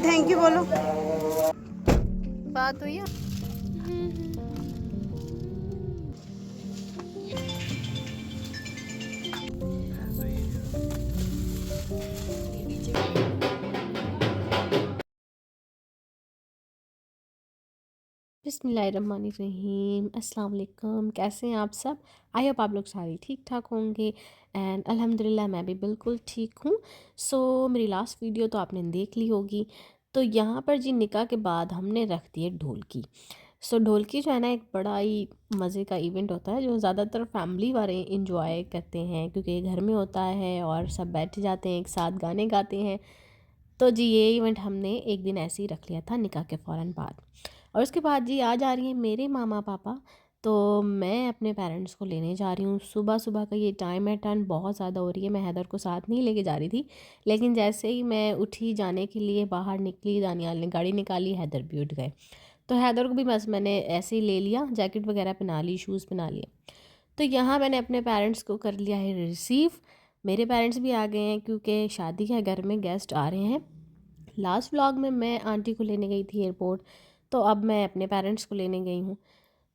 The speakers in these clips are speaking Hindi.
थैंक यू बोलो। बात हुई है। बिस्मिल्लाहिर्रहमानिर्रहीम, अस्सलाम वालेकुम। कैसे हैं आप सब? आई होप आप लोग सारे ठीक ठाक होंगे एंड अल्हम्दुलिल्लाह मैं भी बिल्कुल ठीक हूँ। मेरी लास्ट वीडियो तो आपने देख ली होगी। तो यहाँ पर जी निकाह के बाद हमने रख दिए ढोलकी। ढोलकी जो है ना, एक बड़ा ही मज़े का इवेंट होता है जो ज़्यादातर फैमिली वाले इंजॉय करते हैं, क्योंकि ये घर में होता है और सब बैठ जाते हैं एक साथ गाने गाते हैं। तो जी ये इवेंट हमने एक दिन ऐसे ही रख लिया था निकाह के फ़ौरन बाद। और उसके बाद जी आज आ रही हैं मेरे मामा पापा। तो मैं अपने पेरेंट्स को लेने जा रही हूँ। सुबह सुबह का ये टाइम है, ठंड बहुत ज़्यादा हो रही है। मैं हैदर को साथ नहीं लेके जा रही थी, लेकिन जैसे ही मैं उठी जाने के लिए बाहर निकली, दानियाल ने गाड़ी निकाली, हैदर भी उठ गए। तो हैदर को भी बस मैंने ऐसे ही ले लिया, जैकेट वगैरह पहना ली, शूज़ पहना लिए। तो यहाँ मैंने अपने पेरेंट्स को कर लिया है रिसीव। मेरे पेरेंट्स भी आ गए हैं क्योंकि शादी है, घर में गेस्ट आ रहे हैं। लास्ट व्लॉग में मैं आंटी को लेने गई थी एयरपोर्ट, तो अब मैं अपने पेरेंट्स को लेने गई हूँ।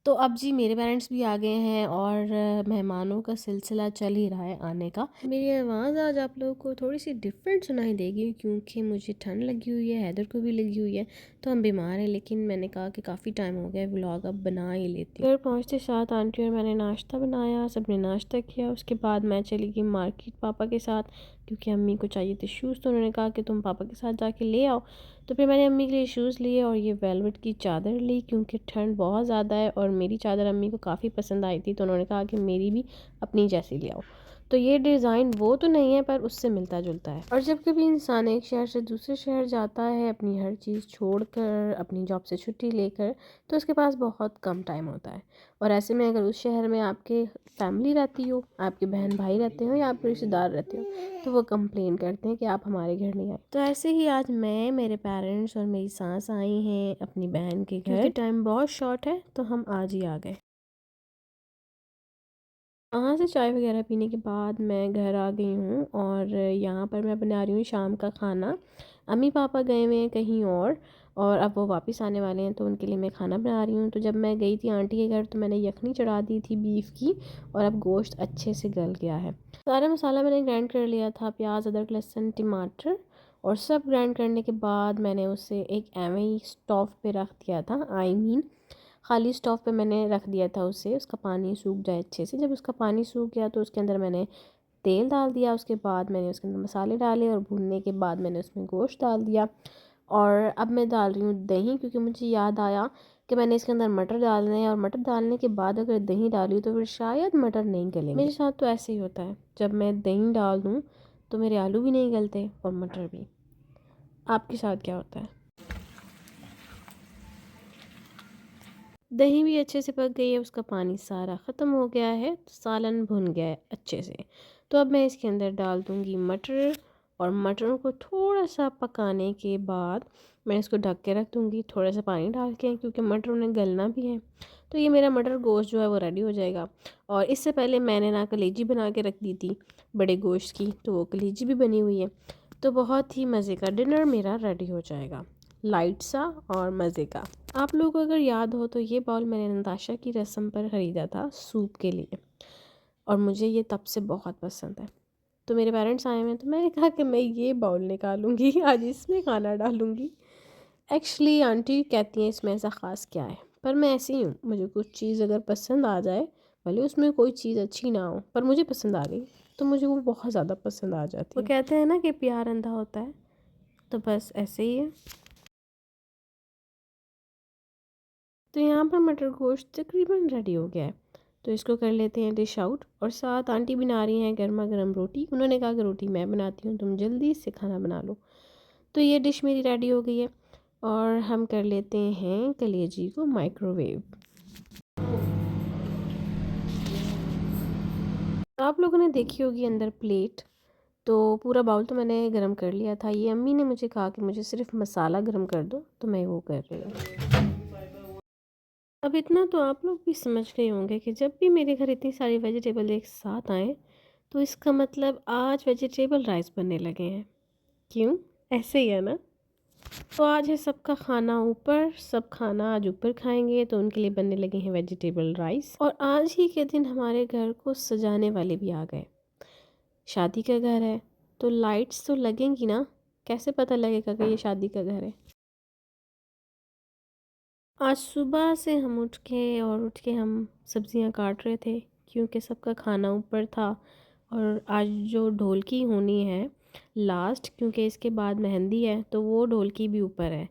तो अब जी मेरे पेरेंट्स भी आ गए हैं और मेहमानों का सिलसिला चल ही रहा है आने का। मेरी आवाज़ आज आप लोगों को थोड़ी सी डिफरेंट सुनाई देगी क्योंकि मुझे ठंड लगी हुई है, हैदर को भी लगी हुई है, तो हम बीमार हैं। लेकिन मैंने कहा कि काफ़ी टाइम हो गया, व्लॉग अब बना ही लेती हूँ। घर पहुँचते साथ आंटी और मैंने नाश्ता बनाया, सबने नाश्ता किया। उसके बाद मैं चली गई मार्केट पापा के साथ, क्योंकि अम्मी को चाहिए थे शूज़, तो उन्होंने कहा कि तुम पापा के साथ जाके ले आओ। तो फिर मैंने अम्मी के लिए शूज़ लिए और ये वेलवेट की चादर ली, क्योंकि ठंड बहुत ज़्यादा है और मेरी चादर अम्मी को काफ़ी पसंद आई थी, तो उन्होंने कहा कि मेरी भी अपनी जैसी ले आओ। तो ये डिज़ाइन वो तो नहीं है पर उससे मिलता जुलता है। और जब कभी इंसान एक शहर से दूसरे शहर जाता है अपनी हर चीज़ छोड़कर, अपनी जॉब से छुट्टी लेकर, तो उसके पास बहुत कम टाइम होता है। और ऐसे में अगर उस शहर में आपके फैमिली रहती हो, आपके बहन भाई रहते हो या आपके रिश्तेदार रहते हो, तो वो कंप्लेन करते हैं कि आप हमारे घर नहीं आए। तो ऐसे ही आज मैं, मेरे पेरेंट्स और मेरी सास आई हैं अपनी बहन के घर, क्योंकि टाइम बहुत शॉर्ट है तो हम आज ही आ गए। वहाँ से चाय वगैरह पीने के बाद मैं घर आ गई हूँ और यहाँ पर मैं बना रही हूँ शाम का खाना। अम्मी पापा गए हुए हैं कहीं और अब वो वापस आने वाले हैं, तो उनके लिए मैं खाना बना रही हूँ। तो जब मैं गई थी आंटी के घर तो मैंने यखनी चढ़ा दी थी बीफ की, और अब गोश्त अच्छे से गल गया है। सारा मसाला मैंने ग्राइंड कर लिया था, प्याज अदरक लहसुन टमाटर, और सब ग्राइंड करने के बाद मैंने उसे एक एवं ही स्टोव पे रख दिया था। खाली स्टोव पे मैंने रख दिया था उसे, उसका पानी सूख जाए अच्छे से। जब उसका पानी सूख गया तो उसके अंदर मैंने तेल डाल दिया। उसके बाद मैंने उसके अंदर मसाले डाले और भूनने के बाद मैंने उसमें गोश्त डाल दिया। और अब मैं डाल रही हूँ दही, क्योंकि मुझे याद आया कि मैंने इसके अंदर मटर डालने हैं, और मटर डालने के बाद अगर दही डाली तो फिर शायद मटर नहीं गलेंगे। मेरे साथ तो ऐसे ही होता है, जब मैं दही डाल दूँ तो मेरे आलू भी नहीं गलते और मटर भी। आपके साथ क्या होता है? दही भी अच्छे से पक गई है, उसका पानी सारा ख़त्म हो गया है, सालन भुन गया है अच्छे से। तो अब मैं इसके अंदर डाल दूँगी मटर, और मटरों को थोड़ा सा पकाने के बाद मैं इसको ढक के रख दूँगी थोड़ा सा पानी डाल के, क्योंकि मटर उन्हें गलना भी है। तो ये मेरा मटर गोश्त जो है वो रेडी हो जाएगा। और इससे पहले मैंने ना कलेजी बना के रख दी थी बड़े गोश्त की, तो वो कलेजी भी बनी हुई है। तो बहुत ही मज़े का डिनर मेरा रेडी हो जाएगा, लाइट सा और मज़े का। आप लोगों को अगर याद हो तो ये बाउल मैंने नताशा की रस्म पर ख़रीदा था सूप के लिए, और मुझे ये तब से बहुत पसंद है। तो मेरे पेरेंट्स आए हुए हैं तो मैंने कहा कि मैं ये बाउल निकालूंगी, आज इसमें खाना डालूंगी। एक्चुअली आंटी कहती हैं इसमें ऐसा ख़ास क्या है, पर मैं ऐसी ही हूँ, मुझे कुछ चीज़ अगर पसंद आ जाए, भले उसमें कोई चीज़ अच्छी ना हो, पर मुझे पसंद आ गई तो मुझे वो बहुत ज़्यादा पसंद आ जाती है। वो कहते हैं ना कि प्यार अंधा होता है, तो बस ऐसे ही है। तो यहाँ पर मटर गोश्त तकरीबन रेडी हो गया है, तो इसको कर लेते हैं डिश आउट। और साथ आंटी बना रही हैं गर्मा गर्म रोटी। उन्होंने कहा कि रोटी मैं बनाती हूँ, तुम जल्दी से खाना बना लो। तो ये डिश मेरी रेडी हो गई है, और हम कर लेते हैं कलेजी को माइक्रोवेव। तो आप लोगों ने देखी होगी अंदर प्लेट, तो पूरा बाउल तो मैंने गर्म कर लिया था। ये अम्मी ने मुझे कहा कि मुझे सिर्फ मसाला गर्म कर दो, तो मैं वो कर रही हूँ। अब इतना तो आप लोग भी समझ गए होंगे कि जब भी मेरे घर इतनी सारी वेजिटेबल एक साथ आए, तो इसका मतलब आज वेजिटेबल राइस बनने लगे हैं। क्यों? ऐसे ही है ना। तो आज है सबका खाना ऊपर, सब खाना आज ऊपर खाएंगे, तो उनके लिए बनने लगे हैं वेजिटेबल राइस। और आज ही के दिन हमारे घर को सजाने वाले भी आ गए। शादी का घर है तो लाइट्स तो लगेंगी ना, कैसे पता लगेगा कि ये शादी का घर है। आज सुबह से हम उठ के हम सब्जियां काट रहे थे, क्योंकि सबका खाना ऊपर था। और आज जो ढोलकी होनी है लास्ट, क्योंकि इसके बाद मेहंदी है, तो वो ढोलकी भी ऊपर है।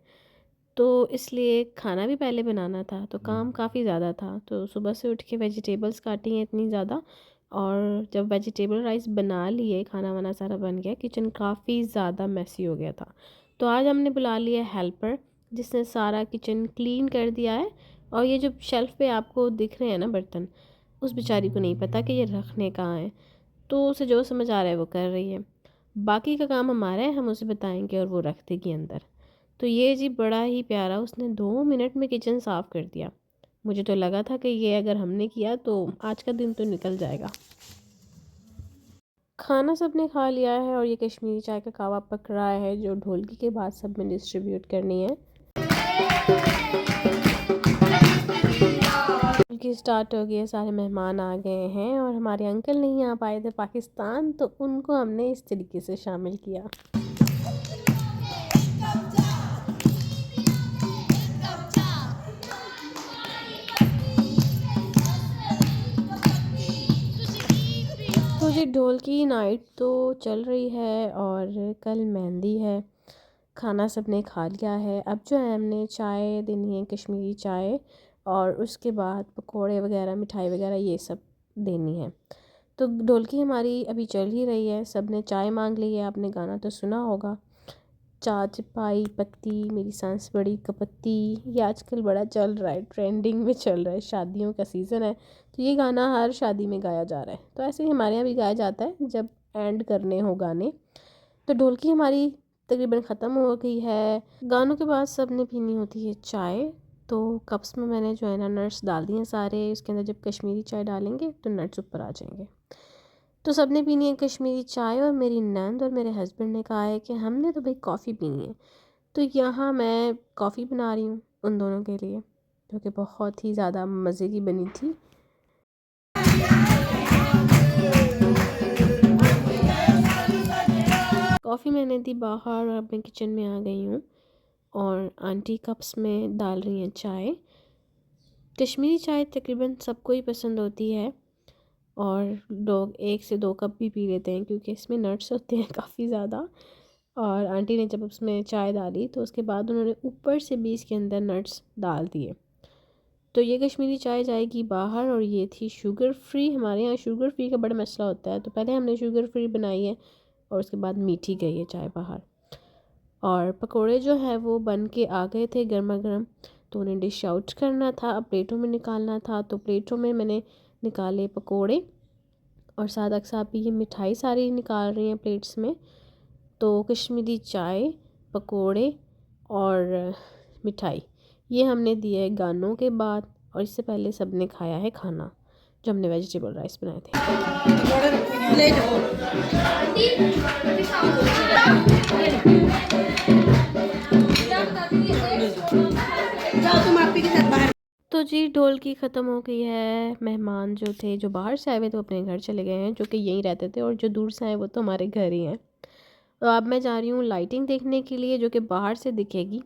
तो इसलिए खाना भी पहले बनाना था, तो काम काफ़ी ज़्यादा था। तो सुबह से उठ के वेजिटेबल्स काटी हैं इतनी ज़्यादा। और जब वेजिटेबल राइस बना लिए, खाना वाना सारा बन गया, किचन काफ़ी ज़्यादा मैसी हो गया था। तो आज हमने बुला लिया हेल्पर, जिसने सारा किचन क्लीन कर दिया है। और ये जो शेल्फ़ पे आपको दिख रहे हैं ना बर्तन, उस बेचारी को नहीं पता कि ये रखने कहाँ हैं। तो उसे जो समझ आ रहा है वो कर रही है। बाकी का काम हमारा है, हम उसे बताएंगे और वो रख देगी अंदर। तो ये जी बड़ा ही प्यारा, उसने 2 मिनट में किचन साफ़ कर दिया। मुझे तो लगा था कि ये अगर हमने किया तो आज का दिन तो निकल जाएगा। खाना सबने खा लिया है और ये कश्मीरी चाय का कावा पक रहा है, जो ढोलकी के बाद सब में डिस्ट्रीब्यूट करनी है। ढोलकी स्टार्ट हो गई है, सारे मेहमान आ गए हैं और हमारे अंकल नहीं आ पाए थे पाकिस्तान, तो उनको हमने इस तरीके से शामिल किया। तो जी ढोलकी नाइट तो चल रही है और कल मेहंदी है। खाना सबने खा लिया है। अब जो है हमने चाय देनी है, कश्मीरी चाय, और उसके बाद पकोड़े वगैरह, मिठाई वगैरह ये सब देनी है। तो ढोलकी हमारी अभी चल ही रही है, सब ने चाय मांग ली है। आपने गाना तो सुना होगा, चाच पाई पत्ती मेरी सांस बड़ी कपत्ती। ये आजकल बड़ा चल रहा है, ट्रेंडिंग में चल रहा है, शादियों का सीज़न है तो ये गाना हर शादी में गाया जा रहा है। तो ऐसे ही हमारे यहाँ भी गाया जाता है जब एंड करने हो गाने। तो ढोलकी हमारी तकरीबन ख़त्म हो गई है। गानों के बाद सब ने पीनी होती है चाय। तो कप्स में मैंने जो है ना नट्स डाल दिए सारे, उसके अंदर जब कश्मीरी चाय डालेंगे तो नट्स ऊपर आ जाएंगे। तो सब ने पीनी है कश्मीरी चाय, और मेरी नंद और मेरे हस्बैंड ने कहा है कि हमने तो भाई कॉफ़ी पीनी है। तो यहाँ मैं कॉफ़ी बना रही हूँ उन दोनों के लिए, जो कि बहुत ही ज़्यादा मज़े की बनी थी। कॉफ़ी मैंने दी बाहर और अब मैं किचन में आ गई हूँ, और आंटी कप्स में डाल रही हैं चाय। कश्मीरी चाय तकरीबन सबको ही पसंद होती है और लोग 1 से 2 कप भी पी लेते हैं, क्योंकि इसमें नट्स होते हैं काफ़ी ज़्यादा। और आंटी ने जब उसमें चाय डाली तो उसके बाद उन्होंने ऊपर से भी इसके अंदर नट्स डाल दिए। तो ये कश्मीरी चाय जाएगी बाहर, और ये थी शुगर फ्री। हमारे यहाँ शुगर फ्री का बड़ा मसला होता है, तो पहले हमने शुगर फ्री बनाई है और उसके बाद मीठी गई है चाय बाहर। और पकोड़े जो है वो बन के आ गए थे गर्मा गर्म, तो उन्हें डिश आउट करना था, अब प्लेटों में निकालना था। तो प्लेटों में मैंने निकाले पकोड़े, और सादक साहब भी ये मिठाई सारी निकाल रही हैं प्लेट्स में। तो कश्मीरी चाय, पकोड़े और मिठाई ये हमने दिए गानों के बाद, और इससे पहले सब ने खाया है खाना जो हमने वेजिटेबल राइस बनाए थे। ले जाओ तुम आपी के साथ बाहर। तो जी ढोलकी ख़त्म हो गई है। मेहमान जो थे, जो बाहर से आए हुए, तो अपने घर चले गए हैं, जो कि यहीं रहते थे, और जो दूर से आए वो तो हमारे घर ही हैं। तो अब मैं जा रही हूँ लाइटिंग देखने के लिए, जो कि बाहर से दिखेगी।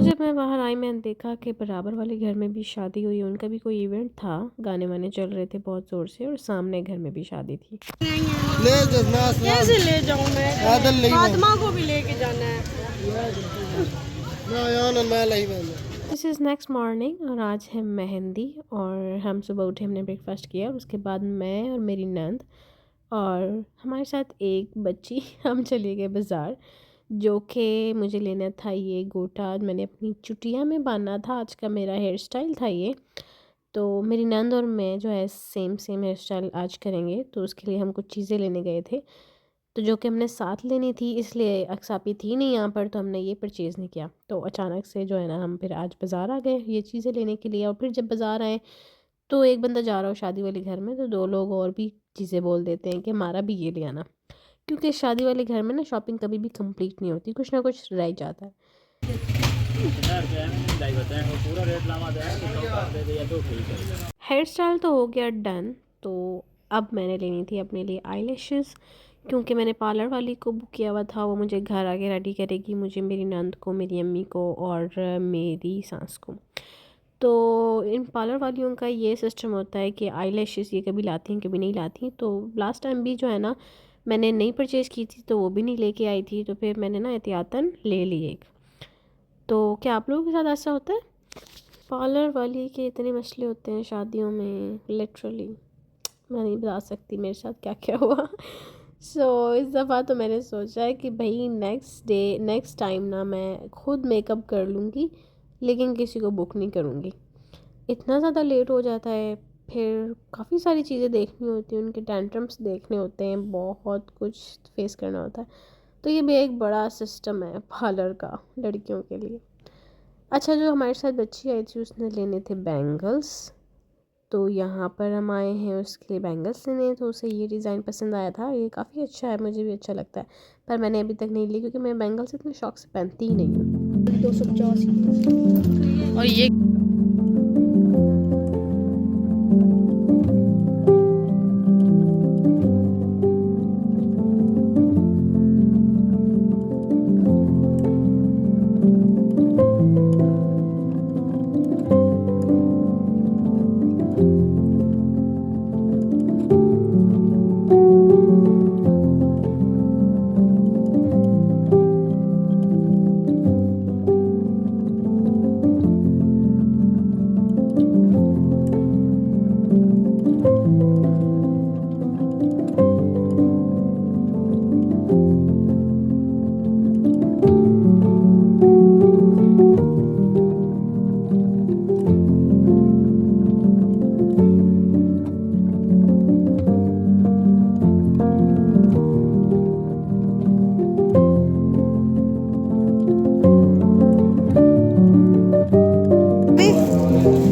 जब मैं बाहर आई, मैंने देखा कि बराबर वाले घर में भी शादी हुई, उनका भी कोई इवेंट था, गाने वाने चल रहे थे बहुत ज़ोर से, और सामने घर में भी शादी थी। कैसे ले जाऊं मैं? फातिमा को भी लेके जाना है। दिस इज़ नेक्स्ट मॉर्निंग और आज है मेहंदी। और हम सुबह उठे, हमने ब्रेकफास्ट किया, उसके बाद मैं और मेरी नंद और हमारे साथ एक बच्ची हम चले गए बाज़ार, जो कि मुझे लेना था ये गोटा। मैंने अपनी चुटिया में बांधना था, आज का मेरा हेयर स्टाइल था ये। तो मेरी नंद और मैं जो है सेम सेम हेयर स्टाइल आज करेंगे, तो उसके लिए हम कुछ चीज़ें लेने गए थे, तो जो कि हमने साथ लेनी थी, इसलिए अक्सापी थी नहीं यहाँ पर, तो हमने ये परचेज़ नहीं किया। तो अचानक से जो है ना हम फिर आज बाज़ार आ गए ये चीज़ें लेने के लिए। और फिर जब बाज़ार आए तो एक बंदा जा रहा हो शादी वाले घर में, तो दो लोग और भी चीज़ें बोल देते हैं कि हमारा भी ये ले आना, क्योंकि शादी वाले घर में ना शॉपिंग कभी भी कंप्लीट नहीं होती, कुछ ना कुछ रह जाता है। हेयर स्टाइल तो हो गया डन। तो अब मैंने लेनी थी अपने लिए आई लैशेज़, क्योंकि मैंने पार्लर वाली को बुक किया हुआ था, वो मुझे घर आके रेडी करेगी, मुझे, मेरी नंद को, मेरी अम्मी को और मेरी सास को। तो इन पार्लर वालियों का ये सिस्टम होता है कि आई लैशेज़ ये कभी लाती हैं कभी नहीं लाती। तो लास्ट टाइम भी जो है ना मैंने नहीं परचेज़ की थी, तो वो भी नहीं लेके आई थी, तो फिर मैंने ना एहतियातन ले ली एक। तो क्या आप लोगों के साथ ऐसा होता है? पार्लर वाली के इतने मसले होते हैं शादियों में, लिटरली मैं नहीं बता सकती मेरे साथ क्या क्या हुआ। इस दफ़ा तो मैंने सोचा है कि भाई नेक्स्ट टाइम ना मैं खुद मेकअप कर लूँगी, लेकिन किसी को बुक नहीं करूँगी। इतना ज़्यादा लेट हो जाता है, फिर काफ़ी सारी चीज़ें देखनी होती हैं, उनके टेंट्रम्स देखने होते हैं, बहुत कुछ फेस करना होता है। तो ये भी एक बड़ा सिस्टम है पार्लर का लड़कियों के लिए। अच्छा, जो हमारे साथ बच्ची आई थी उसने लेने थे बैंगल्स, तो यहाँ पर हम आए हैं उसके लिए बैंगल्स लेने। तो उसे ये डिज़ाइन पसंद आया था, ये काफ़ी अच्छा है, मुझे भी अच्छा लगता है, पर मैंने अभी तक नहीं ली क्योंकि मैं बैंगल्स इतने शौक से पहनती ही नहीं हूँ। 250 और ये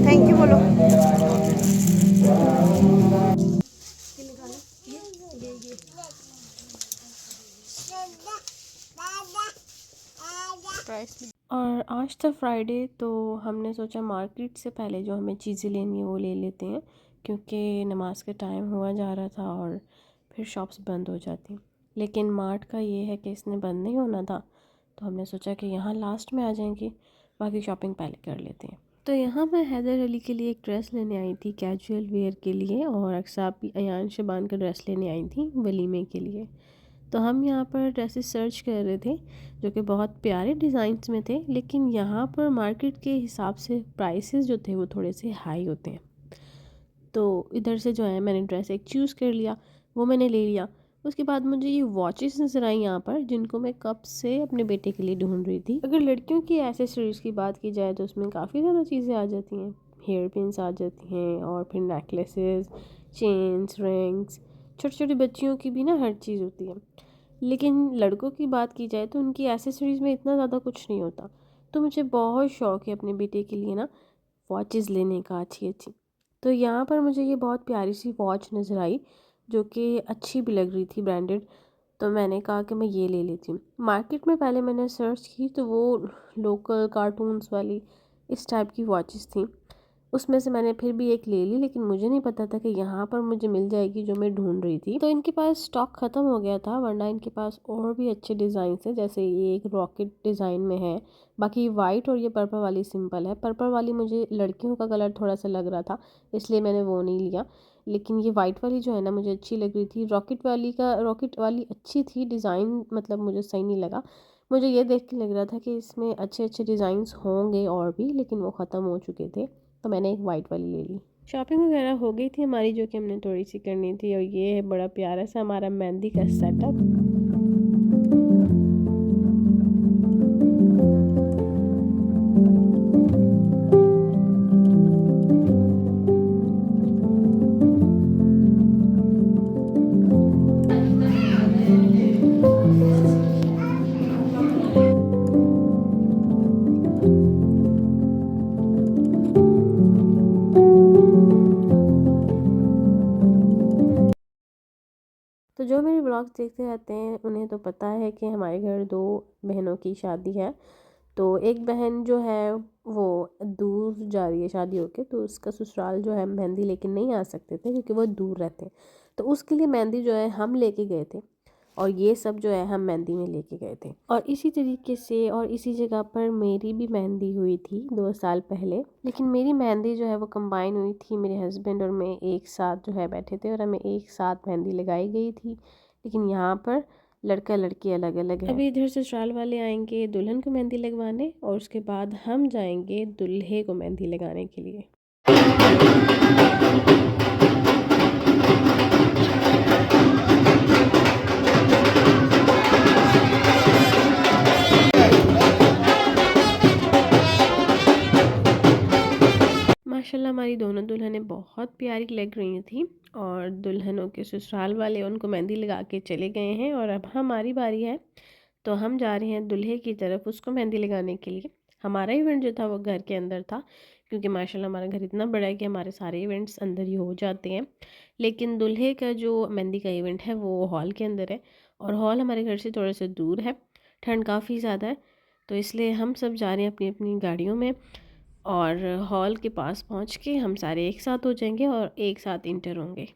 थैंक यू बोलो। और आज था फ्राइडे, तो हमने सोचा मार्केट से पहले जो हमें चीज़ें लेनी है वो ले लेते हैं, क्योंकि नमाज का टाइम हुआ जा रहा था और फिर शॉप्स बंद हो जाती। लेकिन मार्ट का ये है कि इसने बंद नहीं होना था, तो हमने सोचा कि यहाँ लास्ट में आ जाएंगे, बाकी शॉपिंग पहले कर लेते हैं। तो यहाँ मैं हैदर अली के लिए एक ड्रेस लेने आई थी कैजुअल वेयर के लिए, और अक्सापी अयान शबान का ड्रेस लेने आई थी वलीमे के लिए। तो हम यहाँ पर ड्रेसेस सर्च कर रहे थे जो कि बहुत प्यारे डिज़ाइंस में थे, लेकिन यहाँ पर मार्केट के हिसाब से प्राइसेस जो थे वो थोड़े से हाई होते हैं। तो इधर से जो है मैंने ड्रेस एक चूज़ कर लिया, वो मैंने ले लिया। उसके बाद मुझे ये वॉचेस नज़र आई यहाँ पर, जिनको मैं कब से अपने बेटे के लिए ढूंढ रही थी। अगर लड़कियों की एसेसरीज़ की बात की जाए तो उसमें काफ़ी ज़्यादा चीज़ें आ जाती हैं, हेयर पिन्स आ जाती हैं, और फिर नेकलेसेस, चेन्स, रिंग्स, छोटी छोटी बच्चियों की भी ना हर चीज़ होती है। लेकिन लड़कों की बात की जाए तो उनकी एसेसरीज़ में इतना ज़्यादा कुछ नहीं होता। तो मुझे बहुत शौक़ है अपने बेटे के लिए ना वॉचेस लेने का, अच्छी अच्छी। तो यहाँ पर मुझे ये बहुत प्यारी सी वॉच नज़र आई, जो कि अच्छी भी लग रही थी, ब्रांडेड। तो मैंने कहा कि मैं ये ले लेती हूँ। मार्केट में पहले मैंने सर्च की तो वो लोकल कार्टून्स वाली इस टाइप की वॉचेस थी, उसमें से मैंने फिर भी एक ले ली, लेकिन मुझे नहीं पता था कि यहाँ पर मुझे मिल जाएगी जो मैं ढूंढ रही थी। तो इनके पास स्टॉक ख़त्म हो गया था, वरना इनके पास और भी अच्छे डिज़ाइन है, जैसे ये एक रॉकेट डिज़ाइन में है, बाकी वाइट और ये पर्पल वाली सिंपल है। पर्पल वाली मुझे लड़कियों का कलर थोड़ा सा लग रहा था, इसलिए मैंने वो नहीं लिया। लेकिन ये वाइट वाली जो है ना मुझे अच्छी लग रही थी। रॉकेट वाली अच्छी थी डिज़ाइन, मतलब मुझे सही नहीं लगा, मुझे ये देख के लग रहा था कि इसमें अच्छे अच्छे डिज़ाइंस होंगे और भी, लेकिन वो ख़त्म हो चुके थे, तो मैंने एक वाइट वाली ले ली। शॉपिंग वगैरह हो गई थी हमारी, जो कि हमने थोड़ी सी करनी थी। और ये है बड़ा प्यारा सा हमारा मेहंदी का सेटअप। तो जो मेरे ब्लॉग्स देखते रहते हैं उन्हें तो पता है कि हमारे घर 2 बहनों की शादी है। तो एक बहन जो है वो दूर जा रही है शादी होके, तो उसका ससुराल जो है मेहंदी लेके नहीं आ सकते थे क्योंकि वो दूर रहते हैं। तो उसके लिए मेहंदी जो है हम लेके गए थे, और ये सब जो है हम मेहंदी में लेके गए थे। और इसी तरीके से और इसी जगह पर मेरी भी मेहंदी हुई थी 2 साल पहले, लेकिन मेरी मेहंदी जो है वो कंबाइन हुई थी। मेरे हस्बैंड और मैं एक साथ जो है बैठे थे और हमें एक साथ मेहंदी लगाई गई थी, लेकिन यहाँ पर लड़का लड़की अलग अलग है। अभी इधर ससुराल वाले आएंगे दुल्हन को मेहंदी लगवाने, और उसके बाद हम जाएंगे दूल्हे को मेहंदी लगाने के लिए। माशाल्लाह हमारी दोनों दुल्हनें बहुत प्यारी लग रही थी, और दुल्हनों के ससुराल वाले उनको मेहंदी लगा के चले गए हैं, और अब हमारी बारी है। तो हम जा रहे हैं दूल्हे की तरफ उसको मेहंदी लगाने के लिए। हमारा इवेंट जो था वो घर के अंदर था, क्योंकि माशाल्लाह हमारा घर इतना बड़ा है कि हमारे सारे इवेंट्स अंदर ही हो जाते हैं। लेकिन दूल्हे का जो मेहंदी का इवेंट है वो हॉल के अंदर है, और हॉल हमारे घर से थोड़ा सा दूर है, ठंड काफ़ी ज़्यादा है, तो इसलिए हम सब जा रहे हैं अपनी अपनी गाड़ियों में, और हॉल के पास पहुंच के हम सारे एक साथ हो जाएंगे और एक साथ इंटर होंगे।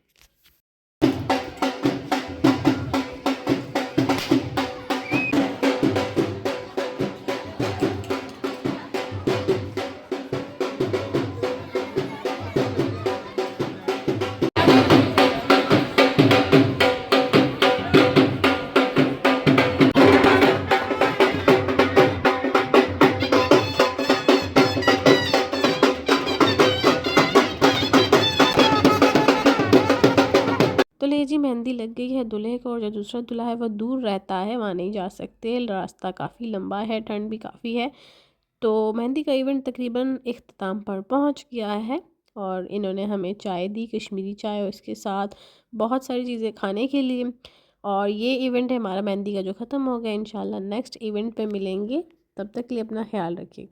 तो ले जी, मेहंदी लग गई है दूल्हे को, और जो दूसरा दूल्हा है वो दूर रहता है, वहाँ नहीं जा सकते, रास्ता काफ़ी लंबा है, ठंड भी काफ़ी है। तो मेहंदी का इवेंट तकरीबन इख्तिताम पर पहुँच गया है, और इन्होंने हमें चाय दी, कश्मीरी चाय, और इसके साथ बहुत सारी चीज़ें खाने के लिए। और ये इवेंट है हमारा मेहंदी का जो ख़त्म हो गया। इंशाल्लाह नेक्स्ट इवेंट पे मिलेंगे, तब तक के लिए अपना ख्याल रखिएगा।